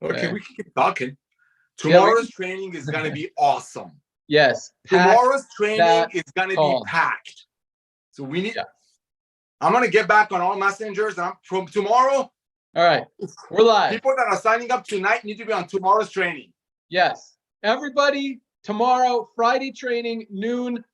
Okay, we can keep talking. Yeah, Tomorrow's training is going to be awesome. Yes. Tomorrow's training is going to be call. packed. So we need, Yeah. I'm going to get back on all messengers. And from tomorrow, All right, we're live. People that are signing up tonight need to be on tomorrow's training. Yes. Everybody, tomorrow, Friday training, noon,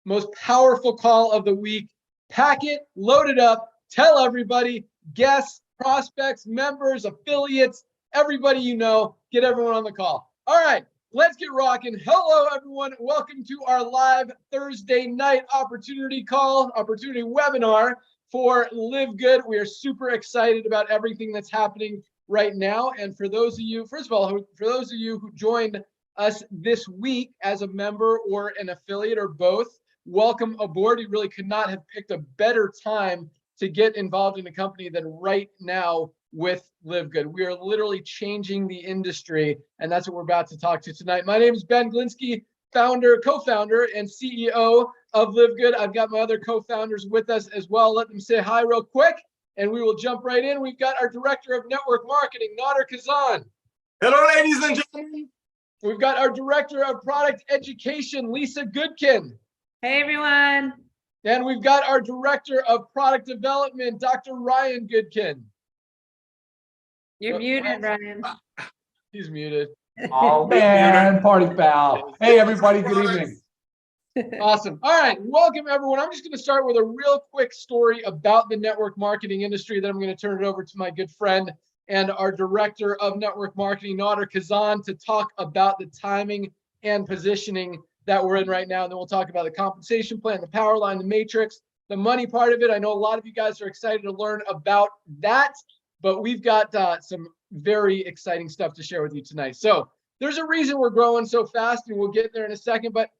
most powerful call of the week. Pack it, load it up, tell everybody, guests, prospects, members, affiliates, everybody you know, get everyone on the call. All right, let's get rocking. Hello, everyone. Welcome to our live Thursday night opportunity webinar for LiveGood. We are super excited about everything that's happening right now. And for those of you, first of all, for those of you who joined us this week as a member or an affiliate or both, welcome aboard. You really could not have picked a better time to get involved in a company than right now with LiveGood. We are literally changing the industry, and that's what we're about to talk to tonight. My name is Ben Glinsky, co-founder and CEO of LiveGood. I've got my other co-founders with us as well. Let them say hi real quick, and we will jump right in. We've got our Director of Network Marketing, Nader Kazan. Hello, ladies and gentlemen. We've got our Director of Product Education, Lisa Goodkin. Hey, everyone. And we've got our Director of Product Development, Dr. Ryan Goodkin. You're muted, Ryan. He's muted. Oh, man, party foul. Hey, everybody, good evening. Awesome. All right, welcome, everyone. I'm just going to start with a real quick story about the network marketing industry. Then I'm going to turn it over to my good friend and our Director of Network Marketing, Nader Kazan, to talk about the timing and positioning that we're in right now. And then we'll talk about the compensation plan, the power line, the matrix, the money part of it. I know a lot of you guys are excited to learn about that, but we've got some very exciting stuff to share with you tonight. So there's a reason we're growing so fast, and we'll get there in a second. But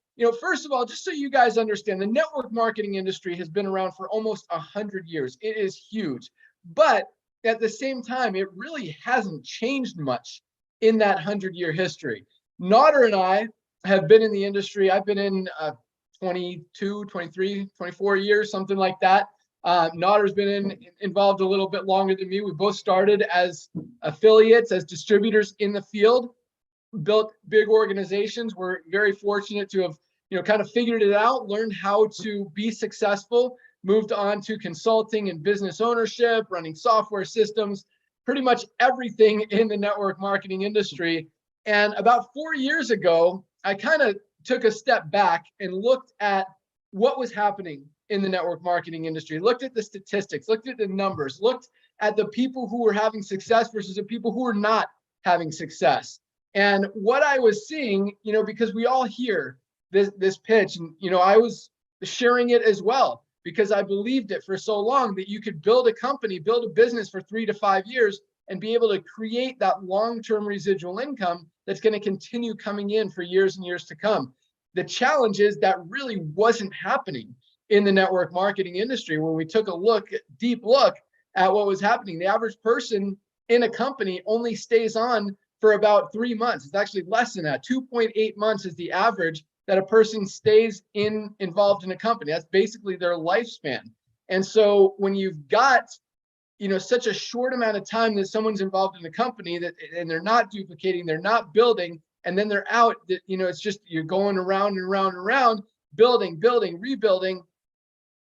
first of all, just so you guys understand, the network marketing industry has been around for almost 100 years. It is huge, but at the same time, it really hasn't changed much in that 100-year history. Nader and I have been in the industry. I've been in 22, 23, 24 years, something like that. Nader's been involved a little bit longer than me. We both started as affiliates, as distributors in the field, built big organizations. We're very fortunate to have kind of figured it out, learned how to be successful, moved on to consulting and business ownership, running software systems, pretty much everything in the network marketing industry. And about 4 years ago, I kind of took a step back and looked at what was happening in the network marketing industry, looked at the statistics, looked at the numbers, looked at the people who were having success versus the people who were not having success. And what I was seeing, because we all hear this pitch, and I was sharing it as well, because I believed it for so long that you could build a company, build a business for 3 to 5 years and be able to create that long-term residual income that's going to continue coming in for years and years to come. The challenge is that really wasn't happening in the network marketing industry. When we took a deep look at what was happening, the average person in a company only stays on for about 3 months. It's actually less than that. 2.8 months is the average that a person stays involved in a company. That's basically their lifespan. And so when you've got such a short amount of time that someone's involved in a company and they're not duplicating, they're not building, and then they're out, it's just you're going around and around and around, building, rebuilding,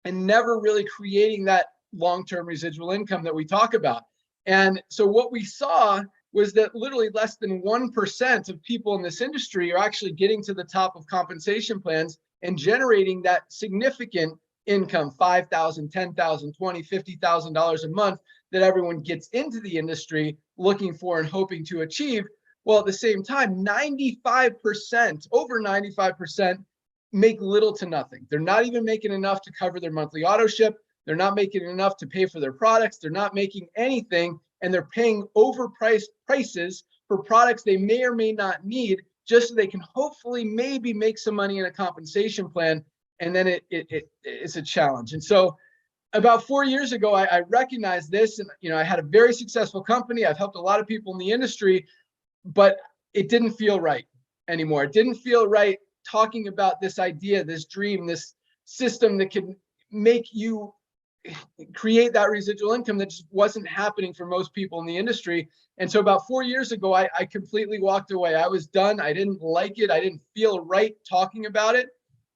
and never really creating that long-term residual income that we talk about. And so what we saw was that literally less than 1% of people in this industry are actually getting to the top of compensation plans and generating that significant income, $5,000, $10,000, $20,000, $50,000 a month that everyone gets into the industry looking for and hoping to achieve. Well, at the same time, 95%, over 95%, make little to nothing. They're not even making enough to cover their monthly auto ship. They're not making enough to pay for their products. They're not making anything, and they're paying overpriced prices for products they may or may not need, just so they can hopefully maybe make some money in a compensation plan. And then it's a challenge. And so about 4 years ago, I recognized this, and I had a very successful company. I've helped a lot of people in the industry, but it didn't feel right anymore. It didn't feel right talking about this idea, this dream, this system that could make you create that residual income that just wasn't happening for most people in the industry. And so about 4 years ago, I completely walked away. I was done. I didn't like it. I didn't feel right talking about it.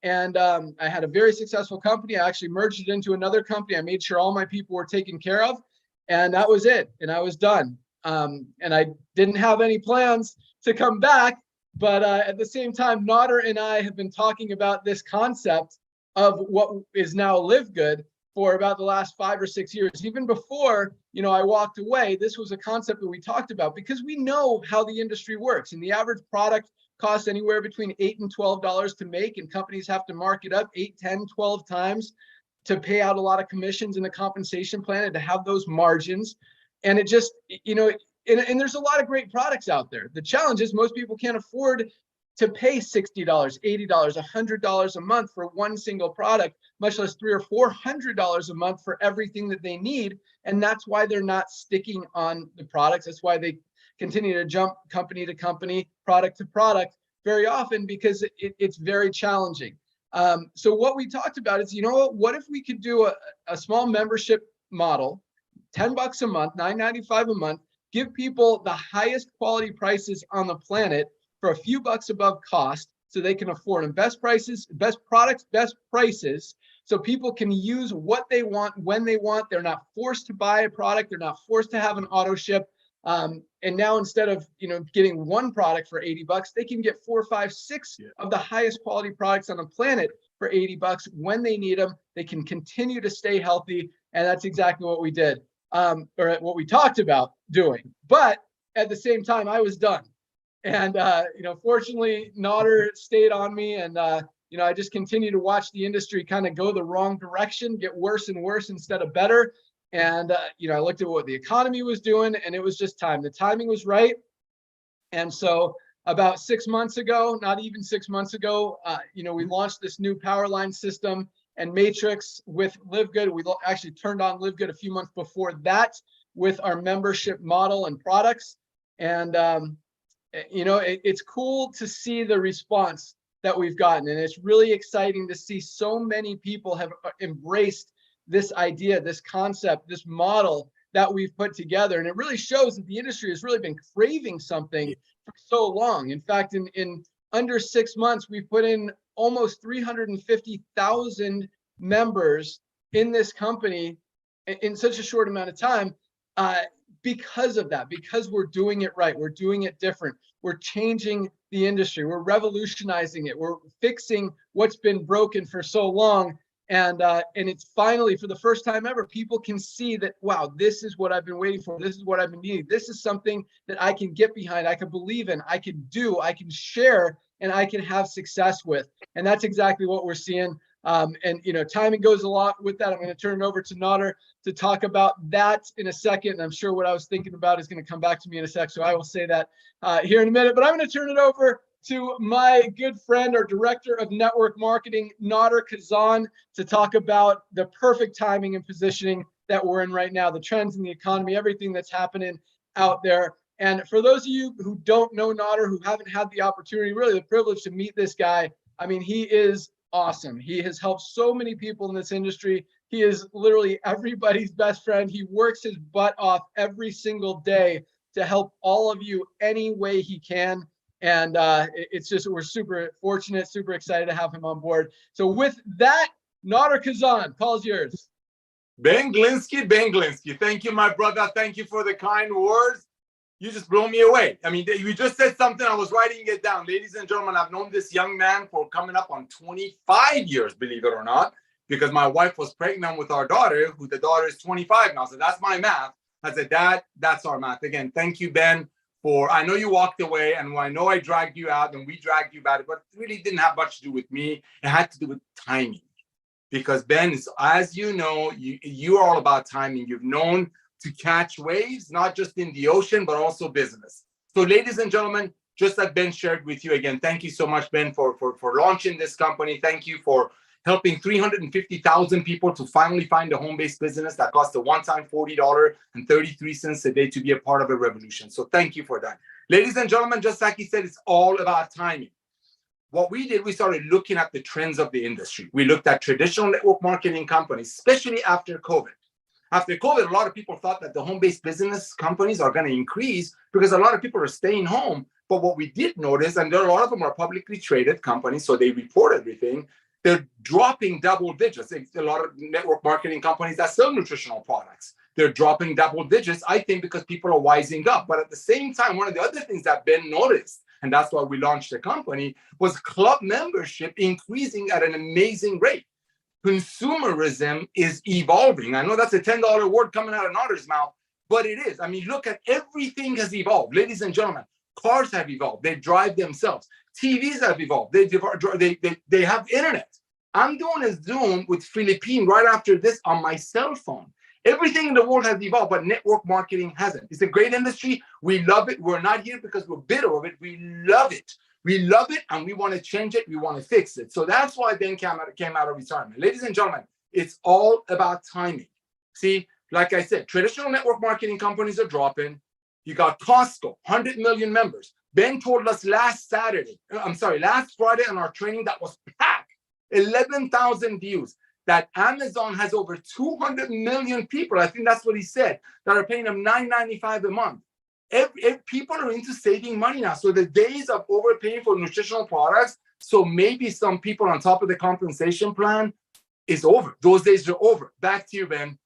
And I had a very successful company. I actually merged it into another company. I made sure all my people were taken care of, and that was it. And I was done. And I didn't have any plans to come back. But at the same time, Nader and I have been talking about this concept of what is now LiveGood for about the last 5 or 6 years. Even before, I walked away, this was a concept that we talked about because we know how the industry works. And the average product costs anywhere between $8 and $12 to make, and companies have to mark it up 8, 10, 12 times to pay out a lot of commissions in the compensation plan and to have those margins. And it just, and there's a lot of great products out there. The challenge is most people can't afford to pay $60, $80, $100 a month for one single product, much less $300 or $400 a month for everything that they need. And that's why they're not sticking on the products. That's why they continue to jump company to company, product to product very often, because it's very challenging. So what we talked about is, what if we could do a small membership model, $10 a month, $9.95 a month, give people the highest quality prices on the planet for a few bucks above cost so they can afford them. Best prices, best products, best prices, so people can use what they want when they want. They're not forced to buy a product. They're not forced to have an auto ship. And now instead of getting one product for $80, they can get 4, 5, 6 of the highest quality products on the planet for $80 when they need them. They can continue to stay healthy, and that's exactly what we did, or what we talked about doing. But at the same time, I was done, and fortunately, Nader stayed on me, and I just continued to watch the industry kind of go the wrong direction, get worse and worse instead of better. And, I looked at what the economy was doing, and it was just time. The timing was right. And so about 6 months ago, not even 6 months ago, we launched this new power line system and matrix with LiveGood. We actually turned on LiveGood a few months before that with our membership model and products. And, it's cool to see the response that we've gotten. And it's really exciting to see so many people have embraced this idea, this concept, this model that we've put together. And it really shows that the industry has really been craving something for so long. In fact, in under 6 months, we've put in almost 350,000 members in this company in such a short amount of time, because of that, because we're doing it right. We're doing it different. We're changing the industry. We're revolutionizing it. We're fixing what's been broken for so long. And it's finally, for the first time ever, people can see that, wow, this is what I've been waiting for. This is what I've been needing. This is something that I can get behind, I can believe in, I can do, I can share, and I can have success with. And that's exactly what we're seeing. Timing goes a lot with that. I'm going to turn it over to Nader to talk about that in a second. And I'm sure what I was thinking about is going to come back to me in a sec. So I will say that here in a minute, but I'm going to turn it over to my good friend, our director of network marketing, Nader Kazan, to talk about the perfect timing and positioning that we're in right now, the trends in the economy, everything that's happening out there. And for those of you who don't know Nader, who haven't had the opportunity, really the privilege to meet this guy, I mean, he is awesome. He has helped so many people in this industry. He is literally everybody's best friend. He works his butt off every single day to help all of you any way he can. And it's just, we're super fortunate, super excited to have him on board. So with that, Nader Kazan, call's yours. Ben Glinsky, thank you, my brother. Thank you for the kind words. You just blow me away. I mean, you just said something. I was writing it down. Ladies and gentlemen, I've known this young man for coming up on 25 years, believe it or not, because my wife was pregnant with our daughter, who the daughter is 25 now. So that's my math. I said, Dad, that's our math. Again, thank you, Ben. I know you walked away, and I know I dragged you out and we dragged you back, but it really didn't have much to do with me. It had to do with timing, because Ben is, as you know, you are all about timing. You've known to catch waves, not just in the ocean, but also business. So ladies and gentlemen, just like Ben shared with you, again, thank you so much, Ben, for launching this company. Thank you for helping 350,000 people to finally find a home-based business that costs a one-time $40.33 a day to be a part of a revolution. So thank you for that. Ladies and gentlemen, just like he said, it's all about timing. what we did, we started looking at the trends of the industry. We looked at traditional network marketing companies, especially after COVID. After COVID, a lot of people thought that the home-based business companies are going to increase because a lot of people are staying home. But what we did notice, and there are a lot of them are publicly traded companies, so they report everything, they're dropping double digits. A lot of network marketing companies that sell nutritional products, they're dropping double digits, I think, because people are wising up. But at the same time, one of the other things that Ben noticed, and that's why we launched the company, was club membership increasing at an amazing rate. Consumerism is evolving. I know that's a $10 word coming out of Nader's mouth, but it is. I mean, look at everything has evolved. Ladies and gentlemen, cars have evolved. They drive themselves. TVs have evolved. They have internet. I'm doing a Zoom with Philippine right after this on my cell phone. Everything in the world has evolved, but network marketing hasn't. It's a great industry. We love it. We're not here because we're bitter of it. We love it. We love it, and we want to change it. We want to fix it. So that's why Ben came out of retirement. Ladies and gentlemen, it's all about timing. See, like I said, traditional network marketing companies are dropping. You got Costco, 100 million members. Ben told us last Friday on our training that was packed, 11,000 views, that Amazon has over 200 million people, I think that's what he said, that are paying them $9.95 a month. People are into saving money now. So the days of overpaying for nutritional products, so maybe some people on top of the compensation plan, is over. Those days are over. Back to you, Ben.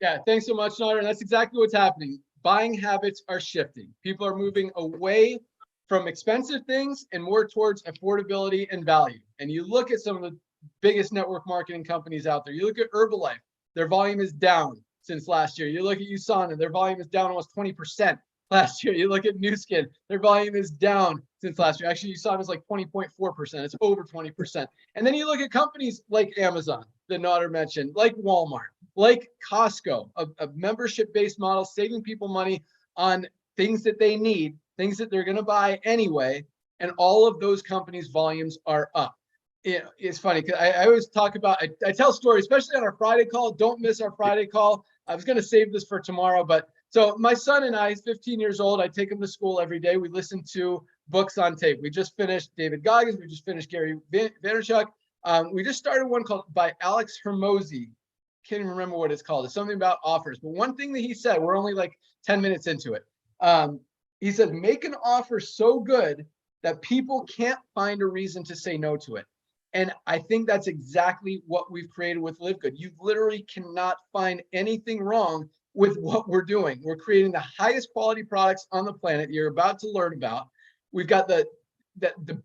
Yeah, thanks so much, Nader. And that's exactly what's happening. Buying habits are shifting. People are moving away from expensive things and more towards affordability and value. And you look at some of the biggest network marketing companies out there. You look at Herbalife, their volume is down since last year. You look at USANA, their volume is down almost 20%. Last year, you look at Nu Skin, their volume is down since last year. Actually, you saw it was like 20.4%. It's over 20%. And then you look at companies like Amazon, that Nader mentioned, like Walmart, like Costco, a membership-based model, saving people money on things that they need, things that they're going to buy anyway. And all of those companies' volumes are up. It's funny because I always talk about, I tell stories, especially on our Friday call. Don't miss our Friday call. I was going to save this for tomorrow, but so my son and I, he's 15 years old. I take him to school every day. We listen to books on tape. We just finished David Goggins. We just finished Gary Vaynerchuk. We just started one called by Alex Hermosi. Can't even remember what it's called. It's something about offers. But one thing that he said, we're only like 10 minutes into it. He said, make an offer so good that people can't find a reason to say no to it. And I think that's exactly what we've created with LiveGood. You literally cannot find anything wrong with what we're doing. We're creating the highest quality products on the planet you're about to learn about. We've got the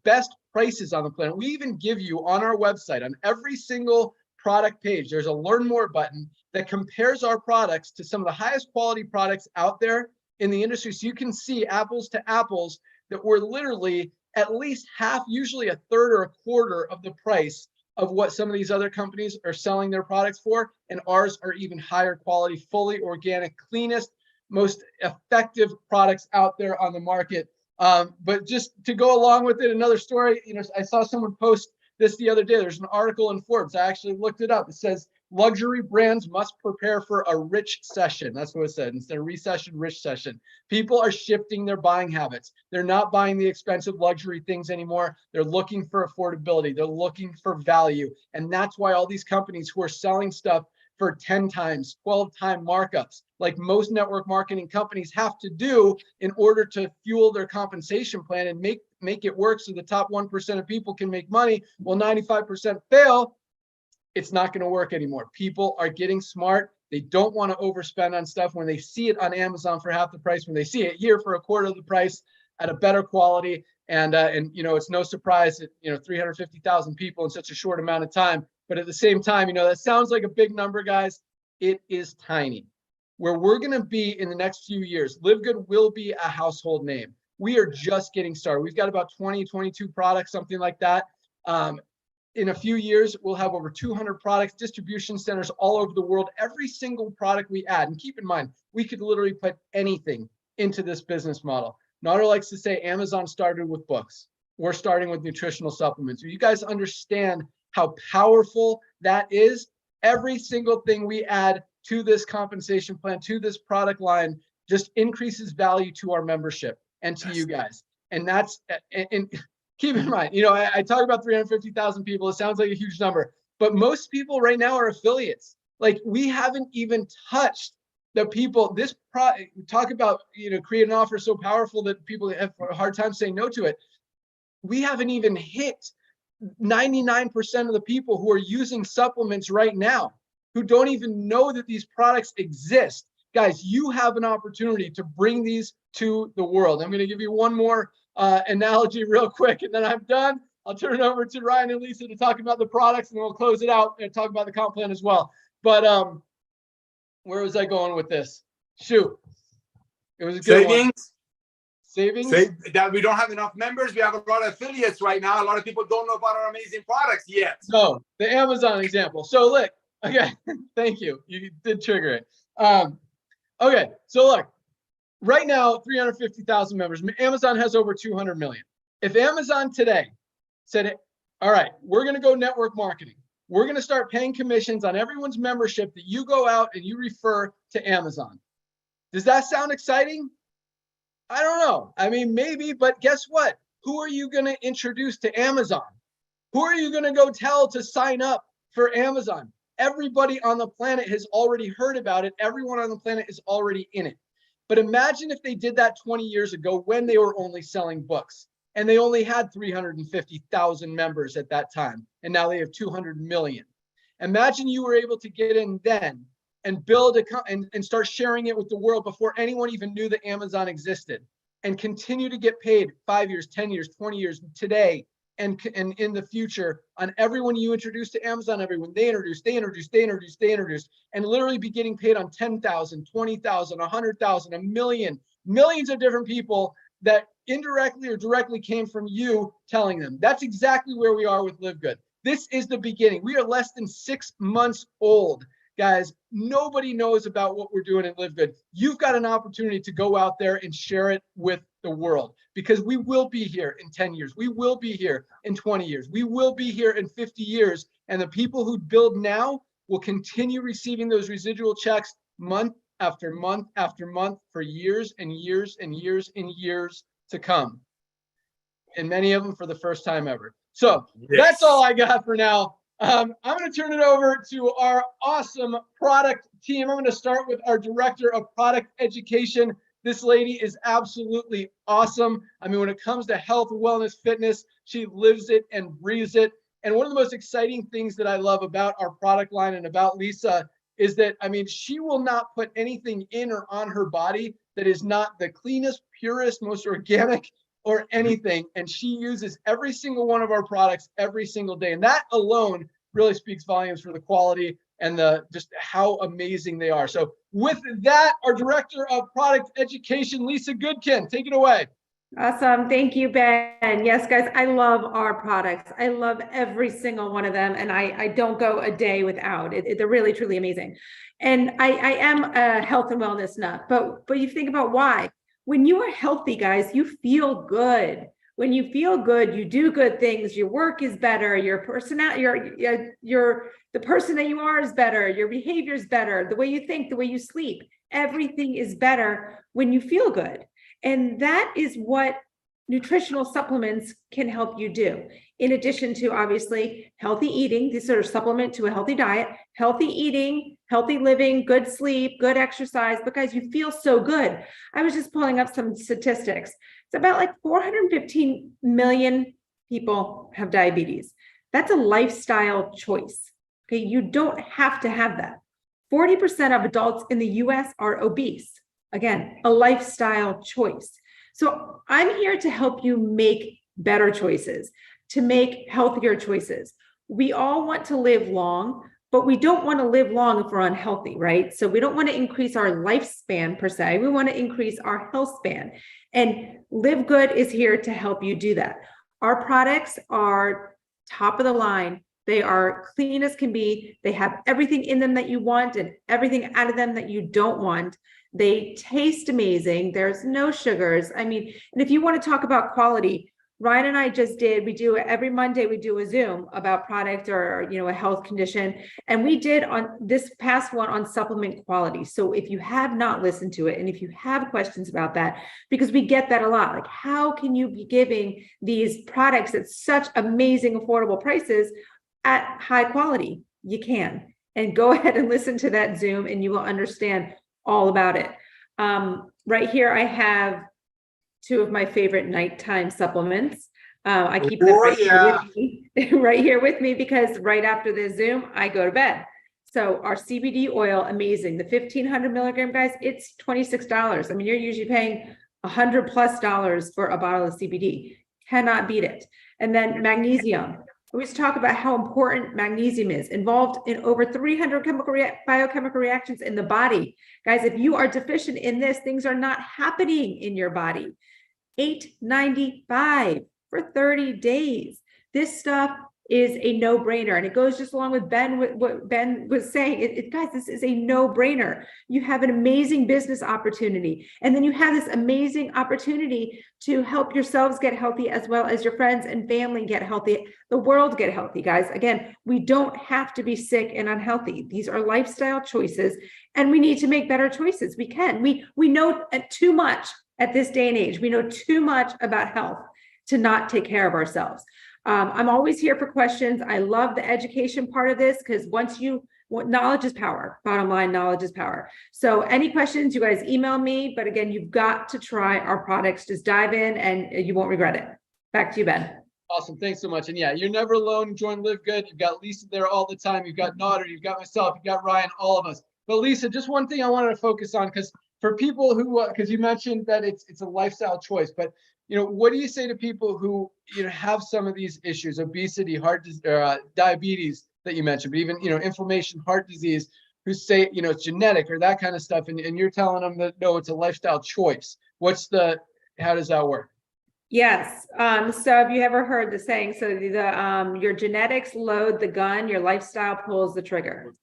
best prices on the planet. We even give you on our website, on every single product page, there's a learn more button that compares our products to some of the highest quality products out there in the industry. So you can see apples to apples that we're literally at least half, usually a third or a quarter of the price of what some of these other companies are selling their products for. And ours are even higher quality, fully organic, cleanest, most effective products out there on the market. But just to go along with it, another story, I saw someone post this the other day. There's an article in Forbes. I actually looked it up. It says luxury brands must prepare for a rich session. That's what it said. Instead of recession, rich session. People are shifting their buying habits. They're not buying the expensive luxury things anymore. They're looking for affordability. They're looking for value. And that's why all these companies who are selling stuff for 10 times, 12 times markups, like most network marketing companies have to do in order to fuel their compensation plan and make it work so the top 1% of people can make money. Well, 95% fail. It's not going to work anymore. People are getting smart. They don't want to overspend on stuff when they see it on Amazon for half the price, when they see it here for a quarter of the price at a better quality. And it's no surprise that, 350,000 people in such a short amount of time. But at the same time, that sounds like a big number, guys. It is tiny. Where we're going to be in the next few years, LiveGood will be a household name. We are just getting started. We've got about 20, 22 products, something like that. In a few years, we'll have over 200 products, distribution centers all over the world. Every single product we add, and keep in mind, we could literally put anything into this business model. Nader likes to say Amazon started with books. We're starting with nutritional supplements. You guys understand how powerful that is? Every single thing we add to this compensation plan, to this product line, just increases value to our membership and to you guys. And keep in mind, I talk about 350,000 people. It sounds like a huge number, but most people right now are affiliates. Like, we haven't even touched the people. Talk about, create an offer so powerful that people have a hard time saying no to it. We haven't even hit 99% of the people who are using supplements right now, who don't even know that these products exist. Guys, you have an opportunity to bring these to the world. I'm going to give you one more analogy real quick, and then I'm done. I'll turn it over to Ryan and Lisa to talk about the products, and then we'll close it out and talk about the comp plan as well. But where was I going with this? Shoot. It was a good one. Savings? That we don't have enough members. We have a lot of affiliates right now. A lot of people don't know about our amazing products yet. No, the Amazon example. So look, okay, thank you. You did trigger it. Okay, so look, right now, 350,000 members. Amazon has over 200 million. If Amazon today said, all right, we're going to go network marketing. We're going to start paying commissions on everyone's membership that you go out and you refer to Amazon. Does that sound exciting? I don't know. I mean, maybe, but guess what? Who are you going to introduce to Amazon? Who are you going to go tell to sign up for Amazon? Everybody on the planet has already heard about it. Everyone on the planet is already in it. But imagine if they did that 20 years ago when they were only selling books and they only had 350,000 members at that time. And now they have 200 million. Imagine you were able to get in then and build and start sharing it with the world before anyone even knew that Amazon existed, and continue to get paid 5 years, 10 years, 20 years today and in the future on everyone you introduce to Amazon, everyone they introduce, and literally be getting paid on 10,000, 20,000, 100,000, a million, millions of different people that indirectly or directly came from you telling them. That's exactly where we are with LiveGood. This is the beginning. We are less than 6 months old. Guys, nobody knows about what we're doing at LiveGood. You've got an opportunity to go out there and share it with the world, because we will be here in 10 years. We will be here in 20 years. We will be here in 50 years. And the people who build now will continue receiving those residual checks month after month after month for years and years and years and years to come. And many of them for the first time ever. So That's all I got for now. I'm going to turn it over to our awesome product team. I'm going to start with our director of product education. This lady is absolutely awesome. I mean, when it comes to health, wellness, fitness, she lives it and breathes it. And one of the most exciting things that I love about our product line and about Lisa is that, I mean, she will not put anything in or on her body that is not the cleanest, purest, most organic or anything. And she uses every single one of our products every single day. And that alone really speaks volumes for the quality and just how amazing they are. So with that, our director of product education, Lisa Goodkin, take it away. Awesome. Thank you, Ben. Yes, guys, I love our products. I love every single one of them. And I don't go a day without it. They're really, truly amazing. And I am a health and wellness nut, but you think about why. When you are healthy, guys, you feel good. When you feel good, you do good things. Your work is better. Your personality, the person that you are is better. Your behavior is better. The way you think, the way you sleep, everything is better when you feel good. And that is what nutritional supplements can help you do. In addition to obviously healthy eating, these are a supplement to a healthy diet, healthy eating, healthy living, good sleep, good exercise, but guys, you feel so good. I was just pulling up some statistics. It's about like 415 million people have diabetes. That's a lifestyle choice. Okay, you don't have to have that. 40% of adults in the US are obese. Again, a lifestyle choice. So I'm here to help you make better choices, to make healthier choices. We all want to live long, but we don't want to live long if we're unhealthy, right? So we don't want to increase our lifespan per se. We want to increase our health span. And LiveGood is here to help you do that. Our products are top of the line. They are clean as can be. They have everything in them that you want and everything out of them that you don't want. They taste amazing. There's no sugars. I mean, and if you want to talk about quality, Ryan and I just did, we do every Monday, we do a Zoom about product or, a health condition. And we did on this past one on supplement quality. So if you have not listened to it, and if you have questions about that, because we get that a lot, like how can you be giving these products at such amazing, affordable prices at high quality? You can, and go ahead and listen to that Zoom and you will understand all about it. Right here, I have two of my favorite nighttime supplements. I keep them right here with me because right after the Zoom, I go to bed. So our CBD oil, amazing. The 1,500 milligram, guys, it's $26. I mean, you're usually paying $100+ for a bottle of CBD. Cannot beat it. And then magnesium. We just talk about how important magnesium is, involved in over 300 biochemical reactions in the body. Guys, if you are deficient in this, things are not happening in your body. $8.95 for 30 days. This stuff is a no-brainer, and it goes just along with what Ben was saying. Guys, this is a no-brainer. You have an amazing business opportunity, and then you have this amazing opportunity to help yourselves get healthy as well as your friends and family get healthy, the world get healthy, guys. Again, we don't have to be sick and unhealthy. These are lifestyle choices, and we need to make better choices. We can. We know too much at this day and age. We know too much about health to not take care of ourselves. I'm always here for questions. I love the education part of this because knowledge is power. Bottom line, knowledge is power. So any questions, you guys email me. But again, you've got to try our products. Just dive in and you won't regret it. Back to you, Ben. Awesome. Thanks so much. And yeah, you're never alone. Join LiveGood. You've got Lisa there all the time. You've got Nader. You've got myself. You've got Ryan, all of us. But Lisa, just one thing I wanted to focus on, because for people who, because you mentioned that it's a lifestyle choice, but what do you say to people who have some of these issues, obesity, diabetes that you mentioned, but even inflammation, heart disease, who say it's genetic or that kind of stuff, and you're telling them that no, it's a lifestyle choice. How does that work? Yes. So have you ever heard the saying? So your genetics load the gun, your lifestyle pulls the trigger.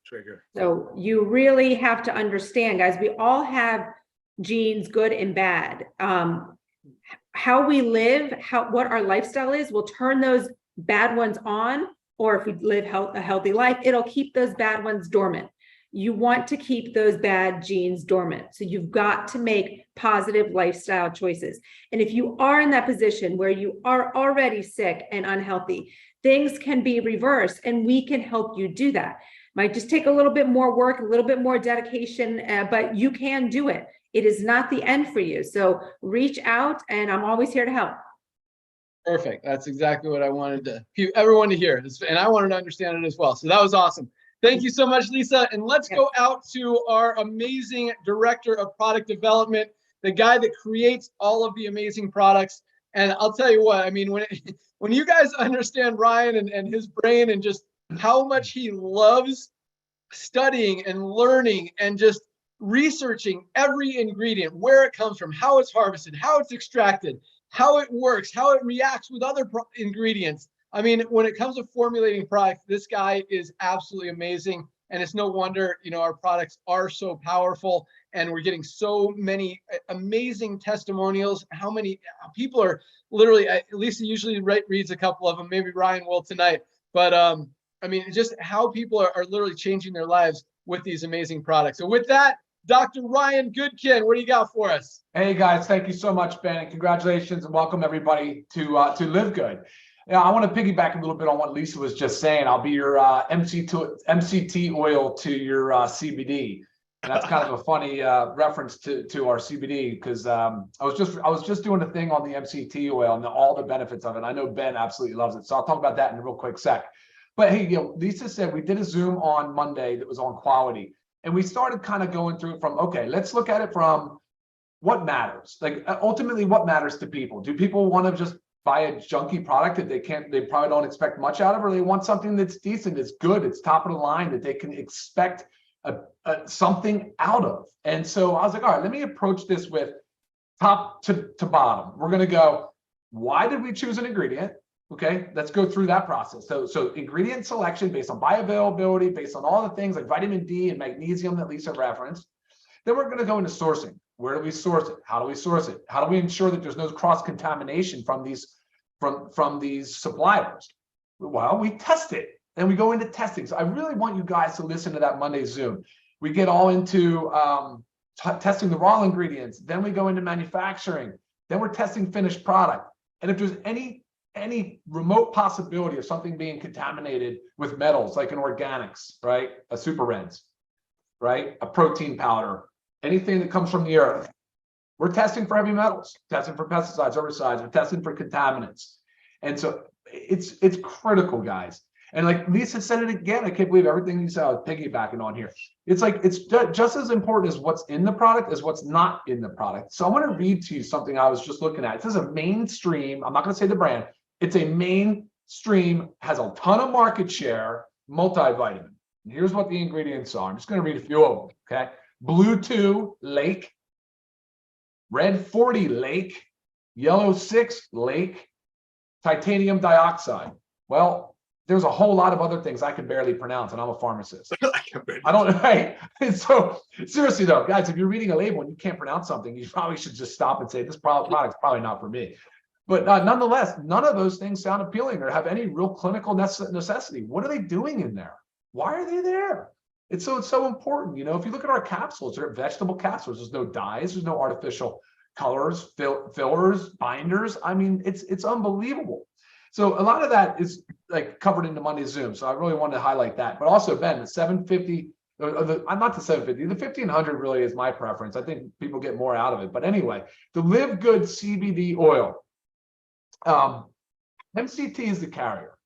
So you really have to understand, guys. We all have genes, good and bad. How we live, what our lifestyle is, will turn those bad ones on, or if we live a healthy life, it'll keep those bad ones dormant. You want to keep those bad genes dormant. So you've got to make positive lifestyle choices. And if you are in that position where you are already sick and unhealthy, things can be reversed, and we can help you do that. Might just take a little bit more work, a little bit more dedication, but you can do it. It is not the end for you. So reach out, and I'm always here to help. Perfect. That's exactly what I wanted everyone to hear. And I wanted to understand it as well. So that was awesome. Thank you so much, Lisa. And let's go out to our amazing director of product development, the guy that creates all of the amazing products. And I'll tell you what, I mean, when you guys understand Ryan and his brain and just how much he loves studying and learning and just researching every ingredient, where it comes from, how it's harvested, how it's extracted, how it works, how it reacts with other ingredients. I mean, when it comes to formulating products, this guy is absolutely amazing. And it's no wonder, our products are so powerful, and we're getting so many amazing testimonials. How many people are literally, Lisa usually reads a couple of them, maybe Ryan will tonight. But I mean, just how people are literally changing their lives with these amazing products. So with that, Dr. Ryan Goodkin, what do you got for us? Hey guys, thank you so much, Ben, and congratulations and welcome everybody to LiveGood. Yeah, I want to piggyback a little bit on what Lisa was just saying. I'll be your MCT oil to your CBD, and that's kind of a funny reference to our CBD, because I was just doing a thing on the MCT oil and all the benefits of it. I know Ben absolutely loves it, so I'll talk about that in a real quick sec. But hey, Lisa said we did a Zoom on Monday that was on quality, and we started kind of going through it from, okay, let's look at it from what matters. Like ultimately, what matters to people? Do people want to just buy a junky product that they probably don't expect much out of, or they want something that's decent, it's good, it's top of the line, that they can expect something out of? And so I was like, all right, let me approach this with top to bottom. We're going to go, why did we choose an ingredient? Okay, let's go through that process. So ingredient selection based on bioavailability, based on all the things like vitamin D and magnesium that Lisa referenced. Then we're going to go into sourcing. Where do we source it? How do we source it? How do we ensure that there's no cross-contamination from these from these suppliers? Well, we test it and we go into testing. So I really want you guys to listen to that Monday Zoom. We get all into testing the raw ingredients. Then we go into manufacturing. Then we're testing finished product. And if there's any remote possibility of something being contaminated with metals, like in organics, right? A super reds, right? A protein powder, anything that comes from the earth. We're testing for heavy metals, testing for pesticides, herbicides, we're testing for contaminants. And so it's critical, guys. And like Lisa said it again, I can't believe everything you said. I was piggybacking on here. It's like, it's just as important as what's in the product as what's not in the product. So I want to read to you something I was just looking at. This is a mainstream, I'm not going to say the brand. It's a mainstream, has a ton of market share, multivitamin. And here's what the ingredients are. I'm just going to read a few of them, okay? Blue 2, Lake. Red 40, Lake. Yellow 6, Lake. Titanium dioxide. Well, there's a whole lot of other things I can barely pronounce, and I'm a pharmacist. I don't know, right? And so seriously though, guys, if you're reading a label and you can't pronounce something, you probably should just stop and say, this product's probably not for me. But nonetheless, none of those things sound appealing or have any real clinical necessity. What are they doing in there? Why are they there? It's so important. You know, if you look at our capsules, they're vegetable capsules. There's no dyes, there's no artificial colors, fillers, binders. I mean, it's unbelievable. So a lot of that is like covered into Monday's Zoom. So I really wanted to highlight that. But also, Ben, the 750, I'm not the 750, the 1500 really is my preference. I think people get more out of it. But anyway, the LiveGood CBD oil. MCT is the carrier.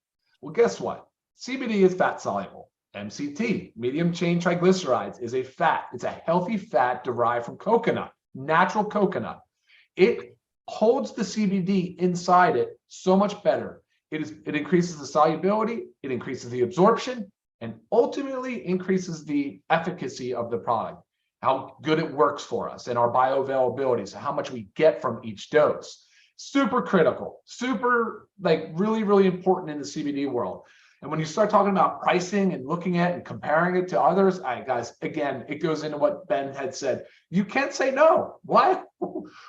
Well, guess what? CBD is fat soluble. MCT, medium chain triglycerides, is a fat. It's a healthy fat derived from coconut, natural coconut. It holds the CBD inside it so much better. It increases the solubility, it increases the absorption, and ultimately increases the efficacy of the product, how good it works for us, and our bioavailability, so how much we get from each dose. Super critical, super, like really, really important in the CBD world. And when you start talking about pricing and looking at and comparing it to others, guys, again, it goes into what Ben had said. You can't say no. Why?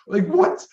Like what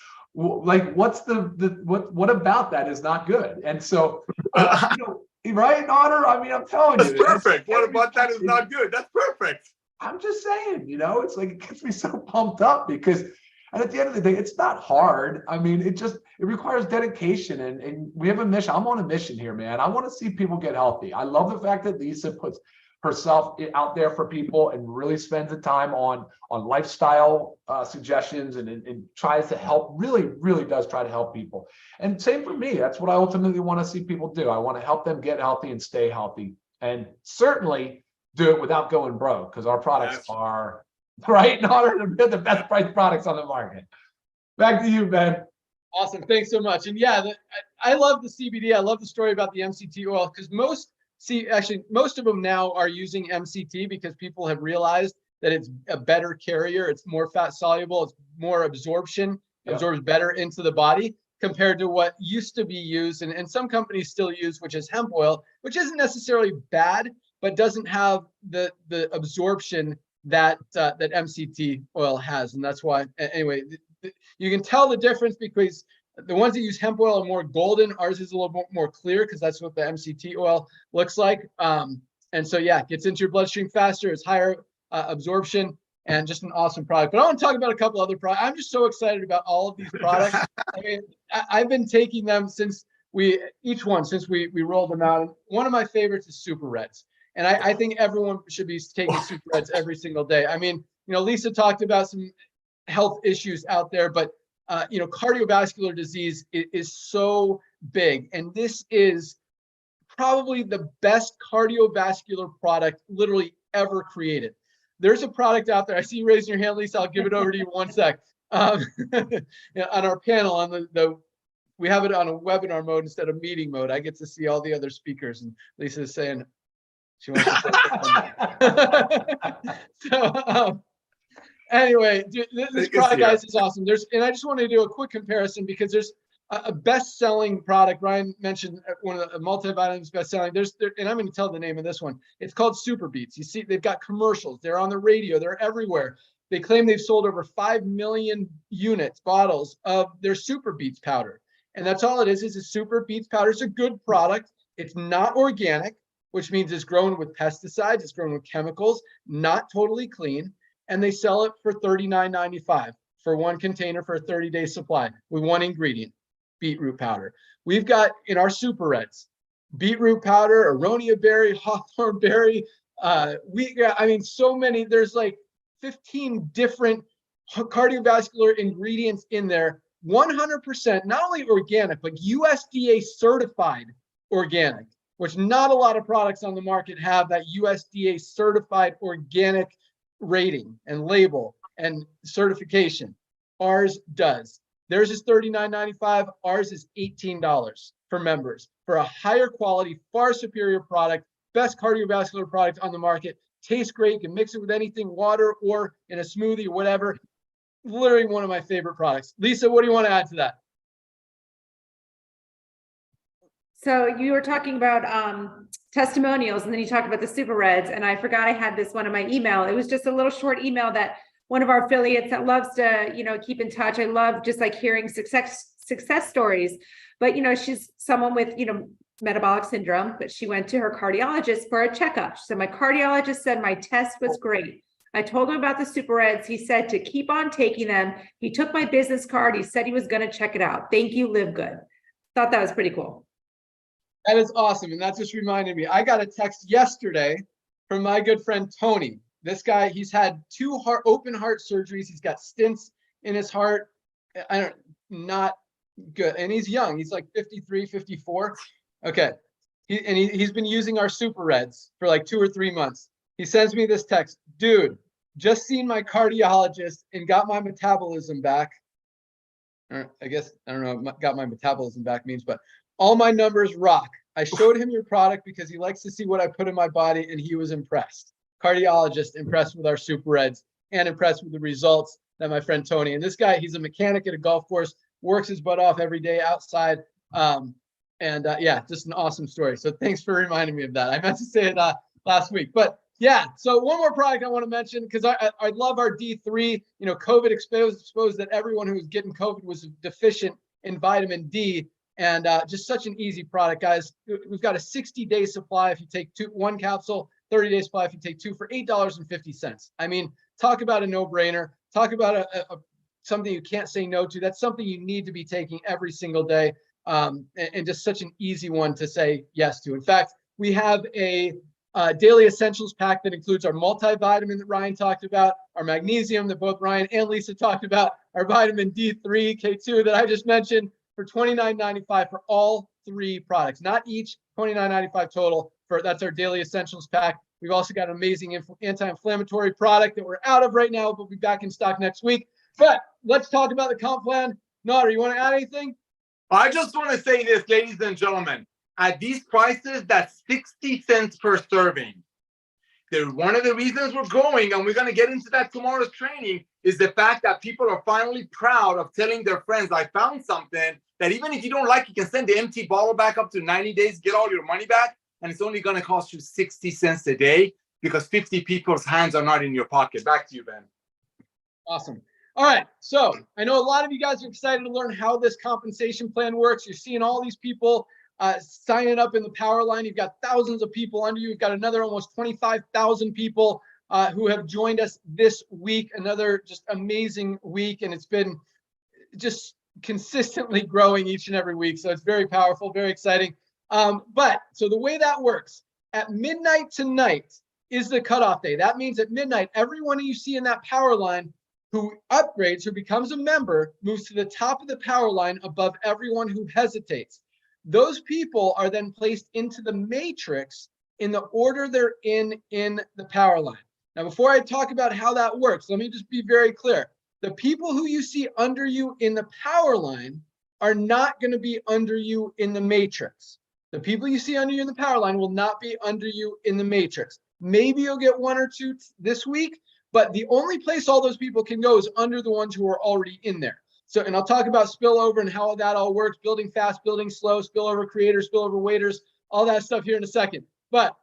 about that is not good? And so, you know, right, Otter? I mean, I'm telling you. That's perfect. What about that is not good? That's perfect. I'm just saying, you know, it's like, it gets me so pumped up because, and at the end of the day, it's not hard. I mean, it requires dedication, and we have a mission. I'm on a mission here, man. I want to see people get healthy. I love the fact that Lisa puts herself out there for people and really spends the time on lifestyle suggestions and tries to help, really does try to help people. And same for me. That's what I ultimately want to see people do. I want to help them get healthy and stay healthy, and certainly do it without going broke, because our products are right in order to be the best price products on the market. Back to you, Ben. Awesome. Thanks so much. And yeah, I love the CBD. I love the story about the MCT oil, because most of them now are using MCT because people have realized that it's a better carrier. It's more fat soluble. It's more absorption, absorbs better into the body compared to what used to be used. And some companies still use, which is hemp oil, which isn't necessarily bad, but doesn't have the absorption that MCT oil has. And that's why, anyway, you can tell the difference because the ones that use hemp oil are more golden. Ours is a little bit more clear because that's what the MCT oil looks like. And so, yeah, it gets into your bloodstream faster. It's higher absorption, and just an awesome product. But I want to talk about a couple other products. I'm just so excited about all of these products. I mean, I've been taking them since we rolled them out. And one of my favorites is Super Reds. And I think everyone should be taking Super Reds every single day. I mean, you know, Lisa talked about some health issues out there, but you know, cardiovascular disease is so big, and this is probably the best cardiovascular product literally ever created. There's a product out there. I see you raising your hand, Lisa. I'll give it over to you one sec. On our panel, on we have it on a webinar mode instead of meeting mode. I get to see all the other speakers, and Lisa is saying she wants to say so. Anyway, this product, guys, is awesome. And I just want to do a quick comparison because there's a best-selling product. Ryan mentioned one of the multivitamins best-selling. And I'm going to tell the name of this one. It's called Super Beats. You see, they've got commercials. They're on the radio. They're everywhere. They claim they've sold over 5 million bottles of their Super Beats powder. And that's all it is a super beets powder. It's a good product. It's not organic, which means it's grown with pesticides, it's grown with chemicals, not totally clean. And they sell it for $39.95 for one container for a 30-day supply with one ingredient, beetroot powder. We've got in our super reds, beetroot powder, aronia berry, hawthorn berry. I mean, so many, there's like 15 different cardiovascular ingredients in there, 100% not only organic, but USDA certified organic, which not a lot of products on the market have that USDA certified organic rating and label and certification. Ours does. Theirs is $39.95. Ours is $18 for members for a higher quality, far superior product, best cardiovascular product on the market. Tastes great. You can mix it with anything, water or in a smoothie or whatever. Literally one of my favorite products. Lisa, what do you want to add to that? So you were talking about testimonials, and then you talked about the super reds, and I forgot I had this one in my email. It was just a little short email that one of our affiliates that loves to, keep in touch. I love just like hearing success stories, but she's someone with, metabolic syndrome, but she went to her cardiologist for a checkup. So my cardiologist said my test was great. I told him about the super reds. He said to keep on taking them. He took my business card. He said he was going to check it out. Thank you, LiveGood. Thought that was pretty cool. That is awesome. And that just reminded me, I got a text yesterday from my good friend, Tony. This guy, he's had 2 open heart surgeries. He's got stents in his heart. Not good. And he's young. He's like 53, 54. Okay. He's been using our super reds for like 2 or 3 months. He sends me this text, dude, just seen my cardiologist and got my metabolism back. I guess, I don't know what got my metabolism back means, but all my numbers rock. I showed him your product because he likes to see what I put in my body, and he was impressed. Cardiologist impressed with our super reds and impressed with the results that my friend Tony, and this guy, he's a mechanic at a golf course, works his butt off every day outside. Yeah, just an awesome story. So thanks for reminding me of that. I meant to say it last week, but yeah. So one more product I want to mention, because I love our D3. COVID exposed that everyone who was getting COVID was deficient in vitamin D, and just such an easy product, guys. We've got a 60-day supply if you take 1 capsule, 30-day supply if you take 2 for $8.50. I mean, talk about a no-brainer. Talk about something you can't say no to. That's something you need to be taking every single day, and just such an easy one to say yes to. In fact, we have a daily essentials pack that includes our multivitamin that Ryan talked about, our magnesium that both Ryan and Lisa talked about, our vitamin D3, K2 that I just mentioned, for $29.95 for all 3 products, not each, $29.95 total. That's our daily essentials pack. We've also got an amazing anti-inflammatory product that we're out of right now, but we'll be back in stock next week. But let's talk about the comp plan. Nader, you want to add anything? I just want to say this, ladies and gentlemen. At these prices, that's 60 cents per serving. One of the reasons we're growing, and we're going to get into that tomorrow's training, is the fact that people are finally proud of telling their friends, I found something that even if you don't like, you can send the empty bottle back up to 90 days, get all your money back, and it's only going to cost you 60 cents a day because 50 people's hands are not in your pocket. Back to you, Ben. Awesome. All right. So I know a lot of you guys are excited to learn how this compensation plan works. You're seeing all these people signing up in the power line. You've got thousands of people under you. You've got another almost 25,000 people who have joined us this week. Another just amazing week. And it's been just consistently growing each and every week. So it's very powerful, very exciting. But so the way that works, at midnight tonight is the cutoff day. That means at midnight, everyone you see in that power line who upgrades, who becomes a member, moves to the top of the power line above everyone who hesitates. Those people are then placed into the matrix in the order they're in the power line. Now, before I talk about how that works, let me just be very clear. The people who you see under you in the power line are not going to be under you in the matrix. The people you see under you in the power line will not be under you in the matrix. Maybe you'll get 1 or 2 this week, but the only place all those people can go is under the ones who are already in there. So, and I'll talk about spillover and how that all works, building fast, building slow, spillover creators, spillover waiters, all that stuff here in a second. But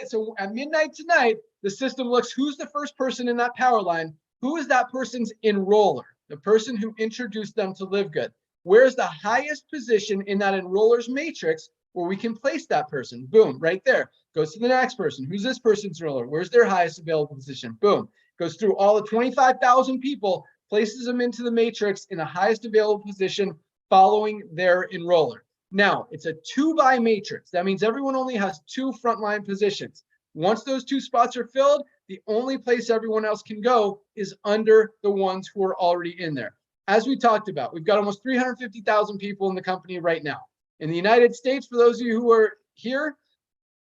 so at midnight tonight, the system looks, who's the first person in that power line? Who is that person's enroller? The person who introduced them to LiveGood. Where's the highest position in that enroller's matrix where we can place that person? Boom, right there. Goes to the next person. Who's this person's enroller? Where's their highest available position? Boom. Goes through all the 25,000 people, places them into the matrix in the highest available position following their enroller. Now, it's a 2-by matrix. That means everyone only has 2 frontline positions. Once those 2 spots are filled, the only place everyone else can go is under the ones who are already in there. As we talked about, we've got almost 350,000 people in the company right now. In the United States, for those of you who are here,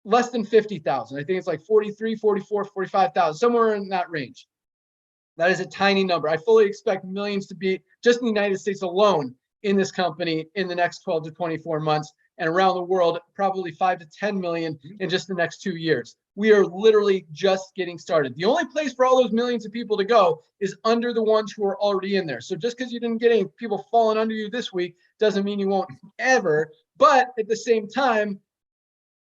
less than 50,000. I think it's like 43, 44, 45,000, somewhere in that range. That is a tiny number. I fully expect millions to be just in the United States alone in this company in the next 12 to 24 months, and around the world, probably 5 to 10 million in just the next 2 years. We are literally just getting started. The only place for all those millions of people to go is under the ones who are already in there. So just because you didn't get any people falling under you this week doesn't mean you won't ever. But at the same time,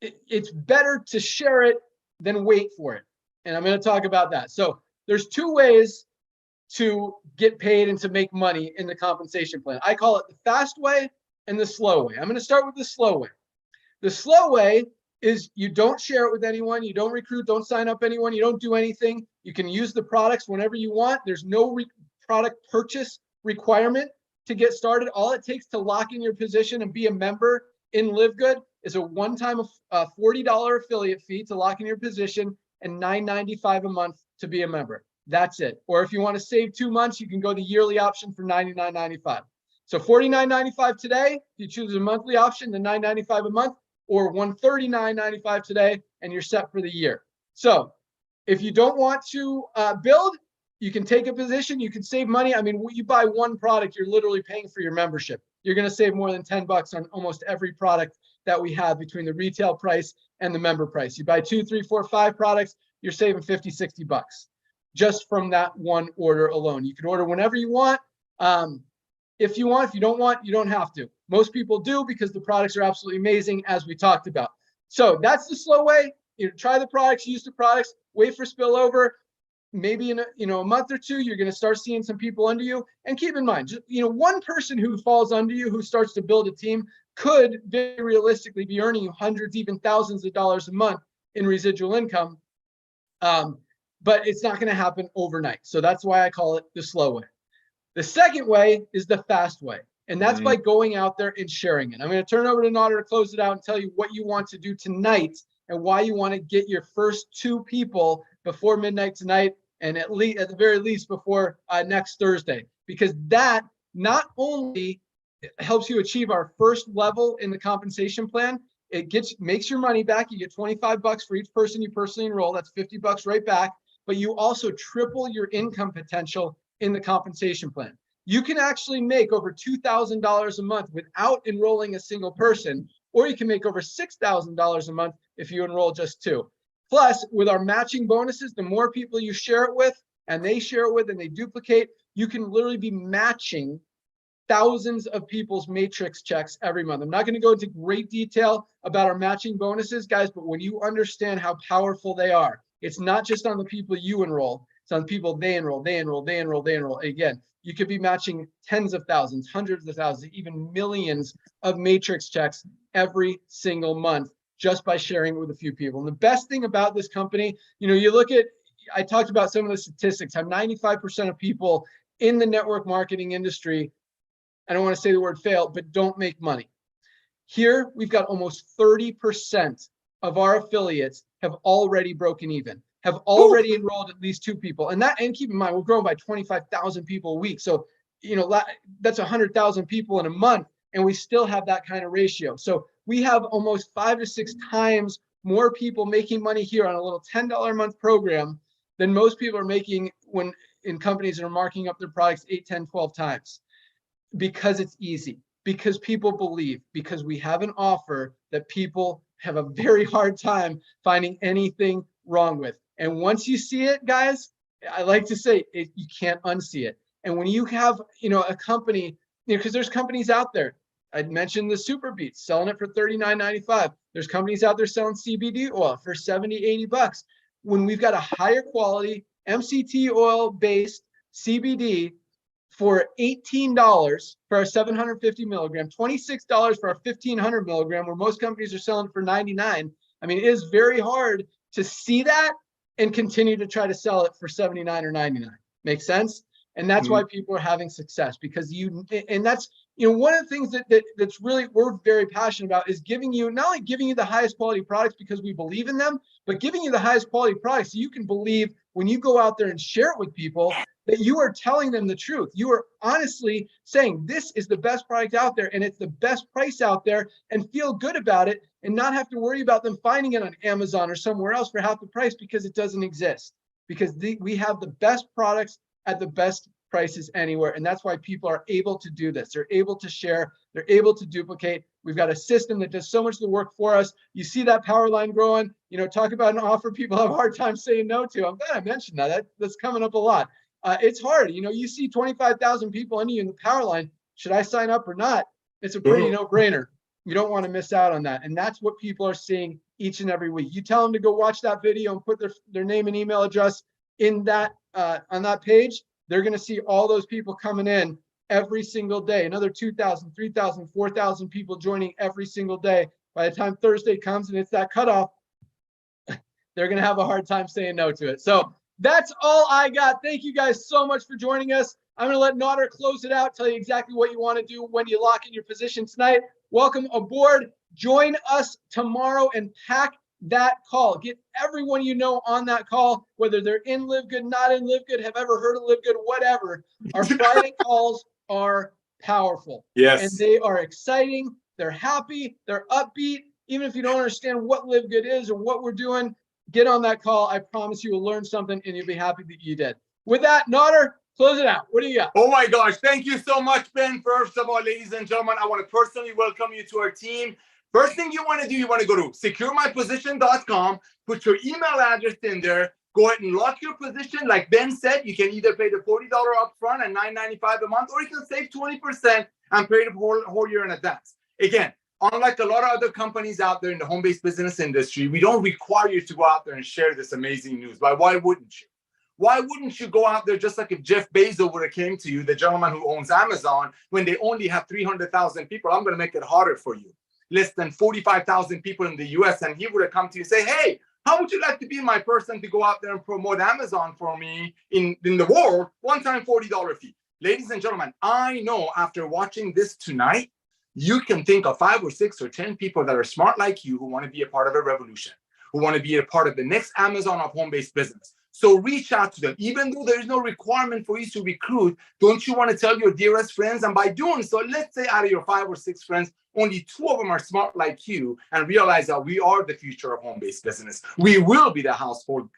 it's better to share it than wait for it. And I'm going to talk about that. So there's 2 ways to get paid and to make money in the compensation plan. I call it the fast way and the slow way. I'm going to start with the slow way. The slow way is you don't share it with anyone. You don't recruit, don't sign up anyone. You don't do anything. You can use the products whenever you want. There's no product purchase requirement to get started. All it takes to lock in your position and be a member in LiveGood is a one-time $40 affiliate fee to lock in your position and $9.95 a month to be a member. That's it. Or if you want to save 2 months, you can go the yearly option for $99.95. So $49.95 today. If you choose a monthly option, then $9.95 a month, or $139.95 today, and you're set for the year. So if you don't want to build, you can take a position, you can save money. I mean, when you buy one product, you're literally paying for your membership. You're going to save more than $10 on almost every product that we have between the retail price and the member price. You buy 2, 3, 4, 5 products, you're saving $50, $60 just from that one order alone. You can order whenever you want. If you want, if you don't want, you don't have to. Most people do because the products are absolutely amazing, as we talked about. So that's the slow way. You know, try the products, use the products, wait for spillover. Maybe in a month or 2, you're going to start seeing some people under you. And keep in mind, just, one person who falls under you, who starts to build a team, could very realistically be earning you hundreds, even thousands of dollars a month in residual income. But it's not going to happen overnight. So that's why I call it the slow way. The second way is the fast way. And that's by going out there and sharing it. I'm going to turn it over to Nader to close it out and tell you what you want to do tonight and why you want to get your first 2 people before midnight tonight, and at the very least before next Thursday, because that not only helps you achieve our first level in the compensation plan, it makes your money back. You get $25 for each person you personally enroll. That's $50 right back. But you also triple your income potential in the compensation plan. You can actually make over $2,000 a month without enrolling a single person, or you can make over $6,000 a month if you enroll just 2. Plus, with our matching bonuses, the more people you share it with, and they share it with, and they duplicate, you can literally be matching thousands of people's matrix checks every month. I'm not going to go into great detail about our matching bonuses, guys, but when you understand how powerful they are, it's not just on the people you enroll, it's on people they enroll. Again, you could be matching tens of thousands, hundreds of thousands, even millions of matrix checks every single month just by sharing it with a few people. And the best thing about this company, you look at, I talked about some of the statistics, how 95% of people in the network marketing industry, I don't want to say the word fail, but don't make money. Here, we've got almost 30% of our affiliates have already broken even, have already enrolled at least 2 people. And keep in mind, we're growing by 25,000 people a week. So, that's 100,000 people in a month, and we still have that kind of ratio. So we have almost 5 to 6 times more people making money here on a little $10 a month program than most people are making when in companies that are marking up their products 8, 10, 12 times. Because it's easy, because people believe, because we have an offer that people have a very hard time finding anything wrong with. And once you see it, guys, I like to say you can't unsee it. And when you have, a company, because there's companies out there, I mentioned the Super Beats, selling it for $39.95. There's companies out there selling CBD oil for $70, $80. When we've got a higher quality MCT oil based CBD for $18 for our 750 milligram, $26 for our 1500 milligram, where most companies are selling for $99. I mean, it is very hard to see that and continue to try to sell it for $79 or $99. Makes sense? And that's why people are having success, because and that's, one of the things that's really, we're very passionate about is giving you, not only giving you the highest quality products because we believe in them, but giving you the highest quality products so you can believe when you go out there and share it with people that you are telling them the truth. You are honestly saying this is the best product out there and it's the best price out there, and feel good about it and not have to worry about them finding it on Amazon or somewhere else for half the price, because it doesn't exist. Because we have the best products at the best prices anywhere. And that's why people are able to do this. They're able to share, they're able to duplicate. We've got a system that does so much of the work for us. You see that power line growing, talk about an offer people have a hard time saying no to. I'm glad I mentioned that. That's coming up a lot. It's hard. You see 25,000 people under you in the power line. Should I sign up or not? It's a pretty no-brainer. You don't want to miss out on that. And that's what people are seeing each and every week. You tell them to go watch that video and put their name and email address in that on that page. They're going to see all those people coming in every single day. Another 2,000, 3,000, 4,000 people joining every single day. By the time Thursday comes and it's that cutoff, they're going to have a hard time saying no to it. So that's all I got. Thank you guys so much for joining us. I'm going to let Nader close it out, tell you exactly what you want to do when you lock in your position tonight. Welcome aboard. Join us tomorrow and pack that call. Get everyone you know on that call, whether they're in LiveGood, not in LiveGood, have ever heard of LiveGood, whatever. Our Friday calls are powerful. Yes. And they are exciting. They're happy. They're upbeat. Even if you don't understand what LiveGood is or what we're doing, get on that call. I promise you will learn something and you'll be happy that you did. With that, Nader, close it out. What do you got? Oh my gosh. Thank you so much, Ben. First of all, ladies and gentlemen, I want to personally welcome you to our team. First thing you want to do, you want to go to securemyposition.com, put your email address in there, go ahead and lock your position. Like Ben said, you can either pay the $40 upfront and $9.95 a month, or you can save 20% and pay the whole year in advance. Again, unlike a lot of other companies out there in the home-based business industry, we don't require you to go out there and share this amazing news. But why wouldn't you? Why wouldn't you go out there just like if Jeff Bezos would have came to you, the gentleman who owns Amazon, when they only have 300,000 people? I'm going to make it harder for you. Less than 45,000 people in the US, and he would have come to you and say, hey, how would you like to be my person to go out there and promote Amazon for me in the world? One-time $40 fee. Ladies and gentlemen, I know after watching this tonight, you can think of 5 or 6 or 10 people that are smart like you who want to be a part of a revolution, who want to be a part of the next Amazon of home-based business. So reach out to them. Even though there is no requirement for you to recruit, don't you want to tell your dearest friends? And by doing so, let's say out of your 5 or 6 friends, only 2 of them are smart like you and realize that we are the future of home-based business. We will be a household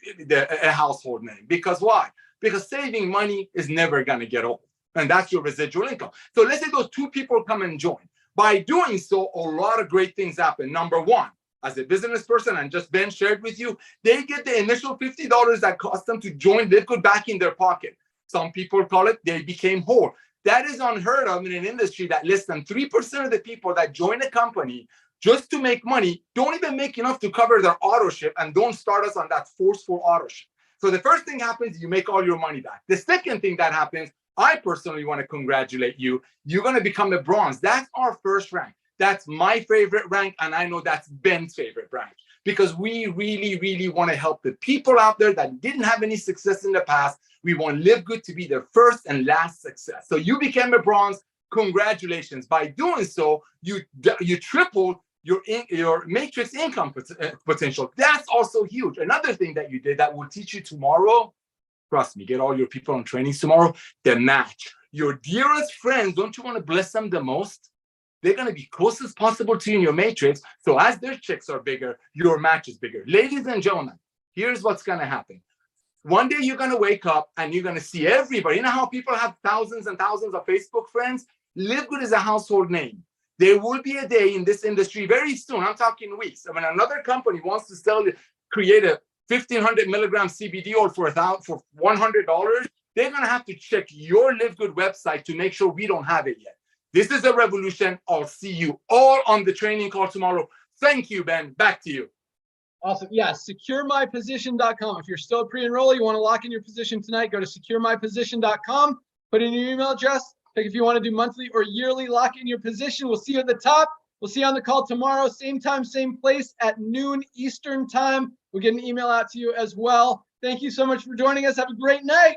name. Because why? Because saving money is never going to get old. And that's your residual income. So let's say those 2 people come and join. By doing so, a lot of great things happen. Number one, as a business person, and just Ben shared with you, they get the initial $50 that cost them to join LiveGood back in their pocket. Some people call it they became whole. That is unheard of in an industry that less than 3% of the people that join a company just to make money don't even make enough to cover their auto ship and don't start us on that forceful auto ship. So the first thing happens, you make all your money back. The second thing that happens, I personally want to congratulate you. You're going to become a bronze. That's our first rank. That's my favorite rank, and I know that's Ben's favorite rank, because we really, really want to help the people out there that didn't have any success in the past. We want LiveGood to be their first and last success. So you became a bronze. Congratulations. By doing so, you tripled your matrix income potential. That's also huge. Another thing that you did that will teach you tomorrow, trust me, get all your people on trainings tomorrow, the match. Your dearest friends, don't you want to bless them the most? They're going to be close as possible to you in your matrix. So as their checks are bigger, your match is bigger. Ladies and gentlemen, here's what's going to happen. One day you're going to wake up and you're going to see everybody. You know how people have thousands and thousands of Facebook friends? LiveGood is a household name. There will be a day in this industry very soon. I'm talking weeks. When another company wants to create a 1,500 milligram CBD oil for $100, they're going to have to check your LiveGood website to make sure we don't have it yet. This is a revolution. I'll see you all on the training call tomorrow. Thank you, Ben. Back to you. Awesome. Yeah, securemyposition.com. If you're still a pre-enrollee, you want to lock in your position tonight, go to securemyposition.com, Put in your email address. Pick if you want to do monthly or yearly. Lock in your position. We'll see you at the top. We'll see you on the call tomorrow, same time, same place at noon Eastern time. We'll get an email out to you as well. Thank you so much for joining us. Have a great night.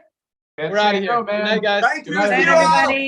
We're out of here. Good night, guys. Thank you. Good night, See you Bye, all. everybody.